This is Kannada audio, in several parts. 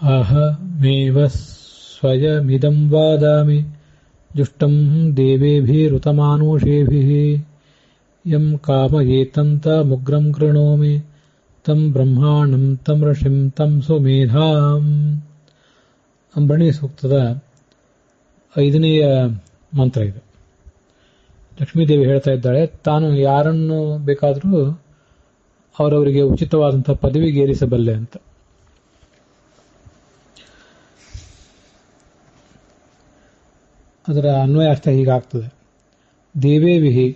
ಅಹಮೇವ ಸ್ವಯಮಿದಂ ವಾದಾಮಿ ಜುಷ್ಟಂ ದೇವೇಭಿರುತಮಾನುಷೇಭಿಃ ಯಂ ಕಾಮಯೇತಂತ ಮುಗ್ರಂ ಕೃಣೋಮಿ ತಂ ಬ್ರಹ್ಮಾಣಂ ತಂ ಋಷಿಂ ತಂ ಸುಮೇಧಾಂ. ಅಂಬರಣಿ ಸೂಕ್ತದ 5ನೆಯ ಮಂತ್ರ ಇದು. ಲಕ್ಷ್ಮೀದೇವಿ ಹೇಳ್ತಾ ಇದ್ದಾಳೆ, ತಾನು ಯಾರನ್ನು ಬೇಕಾದರೂ ಅವರವರಿಗೆ ಉಚಿತವಾದಂತಹ ಪದವಿಗೇರಿಸಬಲ್ಲೆ ಅಂತ. ಅದರ ಅನ್ವಯಾರ್ಥ ಹೀಗಾಗ್ತದೆ: ದೇವೇವಿಹಿ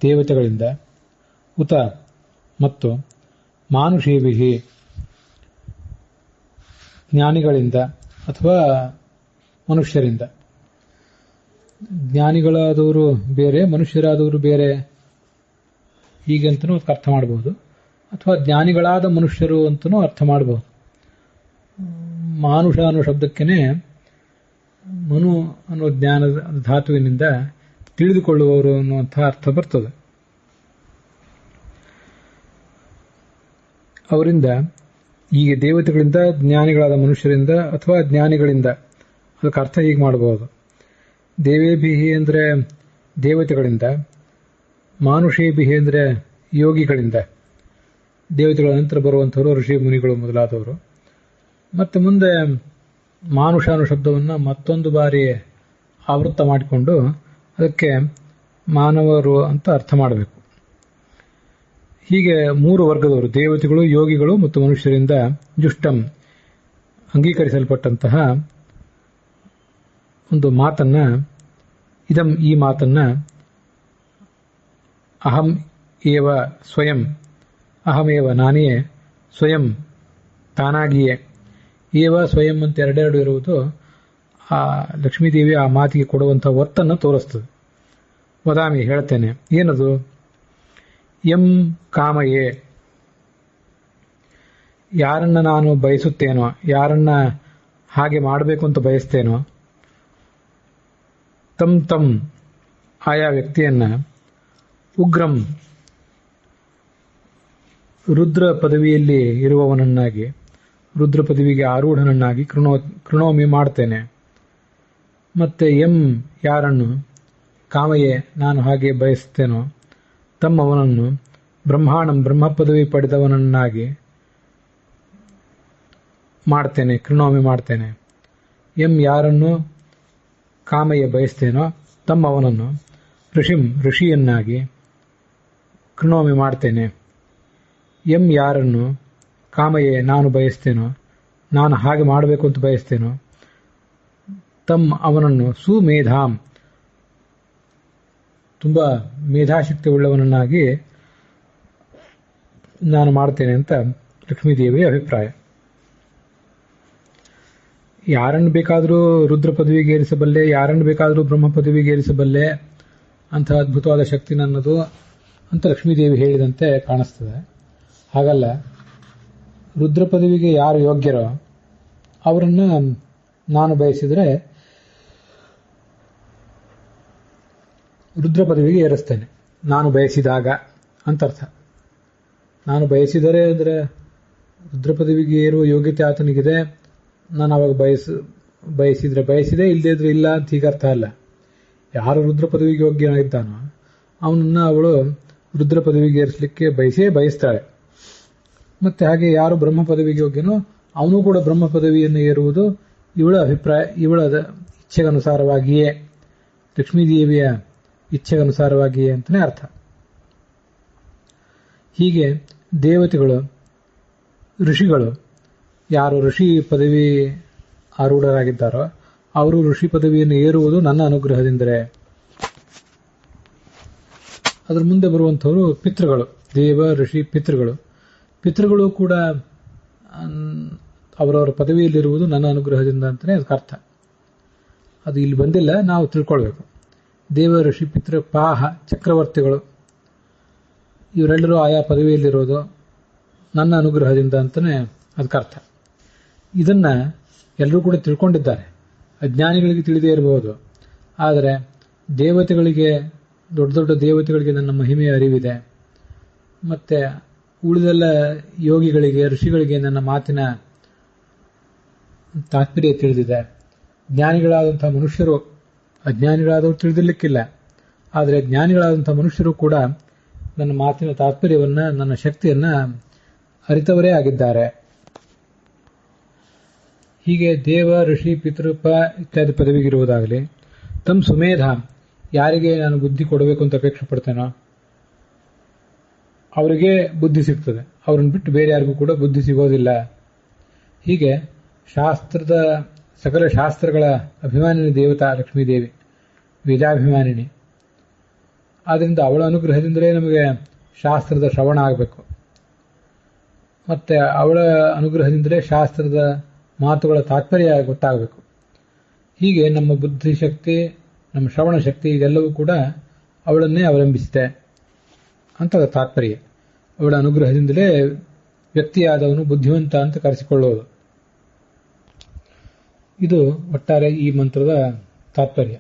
ದೇವತೆಗಳಿಂದ, ಉತ ಮತ್ತು ಮಾನುಷೇವಿಹಿ ಜ್ಞಾನಿಗಳಿಂದ ಅಥವಾ ಮನುಷ್ಯರಿಂದ. ಜ್ಞಾನಿಗಳಾದವರು ಬೇರೆ, ಮನುಷ್ಯರಾದವರು ಬೇರೆ, ಹೀಗಂತನೂ ಅರ್ಥ ಮಾಡಬಹುದು. ಅಥವಾ ಜ್ಞಾನಿಗಳಾದ ಮನುಷ್ಯರು ಅಂತನೂ ಅರ್ಥ ಮಾಡಬಹುದು. ಮಾನುಷ ಅನ್ನೋ ಶಬ್ದಕ್ಕೇನೆ ಮನು ಅನ್ನೋ ಜ್ಞಾನದ ಧಾತುವಿನಿಂದ ತಿಳಿದುಕೊಳ್ಳುವವರು ಅನ್ನುವಂಥ ಅರ್ಥ ಬರ್ತದೆ. ಅವರಿಂದ, ಈಗ ದೇವತೆಗಳಿಂದ, ಜ್ಞಾನಿಗಳಾದ ಮನುಷ್ಯರಿಂದ ಅಥವಾ ಜ್ಞಾನಿಗಳಿಂದ, ಅದಕ್ಕೆ ಅರ್ಥ ಹೀಗೆ ಮಾಡಬಹುದು: ದೇವೇಭಿಹಿ ಅಂದರೆ ದೇವತೆಗಳಿಂದ, ಮಾನುಷೇಭಿಹಿ ಅಂದರೆ ಯೋಗಿಗಳಿಂದ, ದೇವತೆಗಳ ನಂತರ ಬರುವಂಥವರು ಋಷಿ ಮುನಿಗಳು ಮೊದಲಾದವರು. ಮತ್ತು ಮುಂದೆ ಮಾನುಷ ಅನ್ನೋ ಶಬ್ದವನ್ನು ಮತ್ತೊಂದು ಬಾರಿ ಆವೃತ್ತ ಮಾಡಿಕೊಂಡು ಅದಕ್ಕೆ ಮಾನವರು ಅಂತ ಅರ್ಥ ಮಾಡಬೇಕು. ಹೀಗೆ 3 ವರ್ಗದವರು, ದೇವತೆಗಳು, ಯೋಗಿಗಳು ಮತ್ತು ಮನುಷ್ಯರಿಂದ ಜುಷ್ಟಂ ಅಂಗೀಕರಿಸಲ್ಪಟ್ಟಂತಹ ಒಂದು ಮಾತನ್ನ, ಈ ಮಾತನ್ನ ಅಹಂ ಏವ ಸ್ವಯಂ, ಅಹಮೇವ ನಾನೇ, ಸ್ವಯಂ ತಾನಾಗಿಯೇ, ಏವ ಸ್ವಯಂ ಅಂತ ಎರಡೆರಡು ಇರುವುದು ಆ ಲಕ್ಷ್ಮೀದೇವಿ ಆ ಮಾತಿಗೆ ಕೊಡುವಂತಹ ಒತ್ತನ್ನು ತೋರಿಸ್ತದೆ. ವದಾಮಿ ಹೇಳ್ತೇನೆ, ಏನದು? ಎಂ ಕಾಮಯೇ, ಯಾರನ್ನ ನಾನು ಬಯಸುತ್ತೇನೋ, ಯಾರನ್ನ ಹಾಗೆ ಮಾಡಬೇಕು ಅಂತ ಬಯಸ್ತೇನೋ, ತಂ ಆಯಾ ವ್ಯಕ್ತಿಯನ್ನ, ಉಗ್ರಂ ರುದ್ರ ಪದವಿಯಲ್ಲಿ ಇರುವವನನ್ನಾಗಿ, ರುದ್ರ ಪದವಿಗೆ ಆರೂಢನನ್ನಾಗಿ ಕೃಣೋಮಿ ಮಾಡ್ತೇನೆ. ಮತ್ತೆ ಎಂ ಯಾರನ್ನು, ಕಾಮಯೇ ನಾನು ಹಾಗೆ ಬಯಸ್ತೇನೋ, ಅವನನ್ನು, ಬ್ರಹ್ಮಾಣಂ ಬ್ರಹ್ಮ ಪದವಿ ಪಡೆದವನನ್ನಾಗಿ ಮಾಡ್ತೇನೆ, ಕೃಣೋಮಿ ಮಾಡ್ತೇನೆ. ಎಂ ಯಾರನ್ನು ಕಾಮಯ ಬಯಸ್ತೇನೋ, ಅವನನ್ನು, ಋಷಿಂ ಋಷಿಯನ್ನಾಗಿ ಕೃಣೋಮಿ ಮಾಡ್ತೇನೆ. ಎಂ ಯಾರನ್ನು ಕಾಮಯೇ ನಾನು ಬಯಸ್ತೇನೋ, ನಾನು ಹಾಗೆ ಮಾಡಬೇಕು ಅಂತ ಬಯಸ್ತೇನೋ, ಅವನನ್ನು ಸುಮೇಧಾಂ ತುಂಬ ಮೇಧಾಶಕ್ತಿ ಉಳ್ಳವನನ್ನಾಗಿ ನಾನು ಮಾಡ್ತೇನೆ ಅಂತ ಲಕ್ಷ್ಮೀದೇವಿಯ ಅಭಿಪ್ರಾಯ. ಯಾರನ್ನು ಬೇಕಾದರೂ ರುದ್ರ ಪದವಿಗೇರಿಸಬಲ್ಲೆ, ಯಾರನ್ನು ಬೇಕಾದರೂ ಬ್ರಹ್ಮ ಪದವಿಗೇರಿಸಬಲ್ಲೆ ಅಂತ ಅದ್ಭುತವಾದ ಶಕ್ತಿ ನನ್ನದು ಅಂತ ಲಕ್ಷ್ಮೀದೇವಿ ಹೇಳಿದಂತೆ ಕಾಣಿಸ್ತದೆ. ಹಾಗಲ್ಲ, ರುದ್ರ ಪದವಿಗೆ ಯಾರು ಯೋಗ್ಯರೋ ಅವರನ್ನು ನಾನು ಬಯಸಿದರೆ ರುದ್ರ ಪದವಿಗೆ ಏರಿಸ್ತೇನೆ, ನಾನು ಬಯಸಿದಾಗ ಅಂತ ಅರ್ಥ. ನಾನು ಬಯಸಿದರೆ ಅಂದರೆ ರುದ್ರ ಪದವಿಗೆ ಏರುವ ಯೋಗ್ಯತೆ ಆತನಿಗಿದೆ, ನಾನು ಅವಾಗ ಬಯಸಿದ್ರೆ ಬಯಸಿದೆ, ಇಲ್ಲದೇ ಇದ್ರೆ ಇಲ್ಲ ಅಂತ ಹೀಗೆ ಅರ್ಥ ಅಲ್ಲ. ಯಾರು ರುದ್ರ ಪದವಿಗೆ ಯೋಗ್ಯನಾಗಿದ್ದಾನೋ ಅವನನ್ನು ಅವಳು ರುದ್ರ ಪದವಿಗೆ ಏರಿಸಲಿಕ್ಕೆ ಬಯಸ್ತಾಳೆ. ಮತ್ತೆ ಹಾಗೆ ಯಾರು ಬ್ರಹ್ಮ ಪದವಿಗೆ ಯೋಗ್ಯನೋ ಅವನು ಕೂಡ ಬ್ರಹ್ಮ ಪದವಿಯನ್ನು ಏರುವುದು ಇವಳ ಅಭಿಪ್ರಾಯ, ಇವಳ ಇಚ್ಛೆಗನುಸಾರವಾಗಿಯೇ, ಲಕ್ಷ್ಮೀದೇವಿಯ ಇಚ್ಛೆಗನುಸಾರವಾಗಿಯೇ ಅಂತಲೇ ಅರ್ಥ. ಹೀಗೆ ದೇವತೆಗಳು, ಋಷಿಗಳು, ಯಾರು ಋಷಿ ಪದವಿ ಆರೂಢರಾಗಿದ್ದಾರೋ ಅವರು ಋಷಿ ಪದವಿಯನ್ನು ಏರುವುದು ನನ್ನ ಅನುಗ್ರಹದಿಂದಲೇ. ಅದರ ಮುಂದೆ ಬರುವಂಥವರು ಪಿತೃಗಳು, ದೇವ ಋಷಿ ಪಿತೃಗಳು ಕೂಡ ಅವರವರ ಪದವಿಯಲ್ಲಿರುವುದು ನನ್ನ ಅನುಗ್ರಹದಿಂದ ಅಂತಲೇ ಅದಕ್ಕೆ ಅರ್ಥ. ಅದು ಇಲ್ಲಿ ಬಂದಿಲ್ಲ, ನಾವು ತಿಳ್ಕೊಳ್ಬೇಕು. ದೇವ ಋಷಿ ಪಿತೃ ಪಾಹ ಚಕ್ರವರ್ತಿಗಳು ಇವರೆಲ್ಲರೂ ಆಯಾ ಪದವಿಯಲ್ಲಿರೋದು ನನ್ನ ಅನುಗ್ರಹದಿಂದ ಅಂತಲೇ ಅದಕ್ಕೆ ಅರ್ಥ. ಇದನ್ನ ಎಲ್ಲರೂ ಕೂಡ ತಿಳ್ಕೊಂಡಿದ್ದಾರೆ. ಅಜ್ಞಾನಿಗಳಿಗೆ ತಿಳಿದೇ ಇರಬಹುದು, ಆದರೆ ದೇವತೆಗಳಿಗೆ, ದೊಡ್ಡ ದೊಡ್ಡ ದೇವತೆಗಳಿಗೆ ನನ್ನ ಮಹಿಮೆಯ ಅರಿವಿದೆ. ಮತ್ತೆ ಉಳಿದೆಲ್ಲ ಯೋಗಿಗಳಿಗೆ, ಋಷಿಗಳಿಗೆ ನನ್ನ ಮಾತಿನ ತಾತ್ಪರ್ಯ ತಿಳಿದಿದೆ. ಜ್ಞಾನಿಗಳಾದಂತಹ ಮನುಷ್ಯರು, ಅಜ್ಞಾನಿಗಳಾದವರು ತಿಳಿದಿರ್ಲಿಕ್ಕಿಲ್ಲ, ಆದರೆ ಜ್ಞಾನಿಗಳಾದಂತಹ ಮನುಷ್ಯರು ಕೂಡ ನನ್ನ ಮಾತಿನ ತಾತ್ಪರ್ಯವನ್ನ, ನನ್ನ ಶಕ್ತಿಯನ್ನ ಅರಿತವರೇ ಆಗಿದ್ದಾರೆ. ಹೀಗೆ ದೇವ, ಋಷಿ, ಪಿತೃಪ ಇತ್ಯಾದಿ ಪದವಿಗಿರುವುದಾಗಲಿ, ತಮ್ ಸುಮೇಧ, ಯಾರಿಗೆ ನಾನು ಬುದ್ಧಿ ಕೊಡಬೇಕು ಅಂತ ಅಪೇಕ್ಷೆ ಪಡ್ತೇನೋ ಅವರಿಗೆ ಬುದ್ಧಿ ಸಿಗ್ತದೆ. ಅವ್ರನ್ನ ಬಿಟ್ಟು ಬೇರೆ ಯಾರಿಗೂ ಕೂಡ ಬುದ್ಧಿ ಸಿಗೋದಿಲ್ಲ. ಹೀಗೆ ಶಾಸ್ತ್ರದ ಸಕಲ ಶಾಸ್ತ್ರಗಳ ಅಭಿಮಾನಿನಿ ದೇವತಾ ಲಕ್ಷ್ಮೀದೇವಿ, ವೇದಾಭಿಮಾನಿನಿ. ಆದ್ದರಿಂದ ಅವಳ ಅನುಗ್ರಹದಿಂದಲೇ ನಮಗೆ ಶಾಸ್ತ್ರದ ಶ್ರವಣ ಆಗಬೇಕು, ಮತ್ತೆ ಅವಳ ಅನುಗ್ರಹದಿಂದಲೇ ಶಾಸ್ತ್ರದ ಮಾತುಗಳ ತಾತ್ಪರ್ಯ ಗೊತ್ತಾಗಬೇಕು. ಹೀಗೆ ನಮ್ಮ ಬುದ್ಧಿಶಕ್ತಿ, ನಮ್ಮ ಶ್ರವಣ ಶಕ್ತಿ ಇದೆಲ್ಲವೂ ಕೂಡ ಅವಳನ್ನೇ ಅವಲಂಬಿಸಿದೆ ಅಂತ ತಾತ್ಪರ್ಯ. ಅವಳ ಅನುಗ್ರಹದಿಂದಲೇ ವ್ಯಕ್ತಿಯಾದವನು ಬುದ್ಧಿವಂತ ಅಂತ ಕರೆಸಿಕೊಳ್ಳುವುದು. ಇದು ಒಟ್ಟಾರೆ ಈ ಮಂತ್ರದ ತಾತ್ಪರ್ಯ.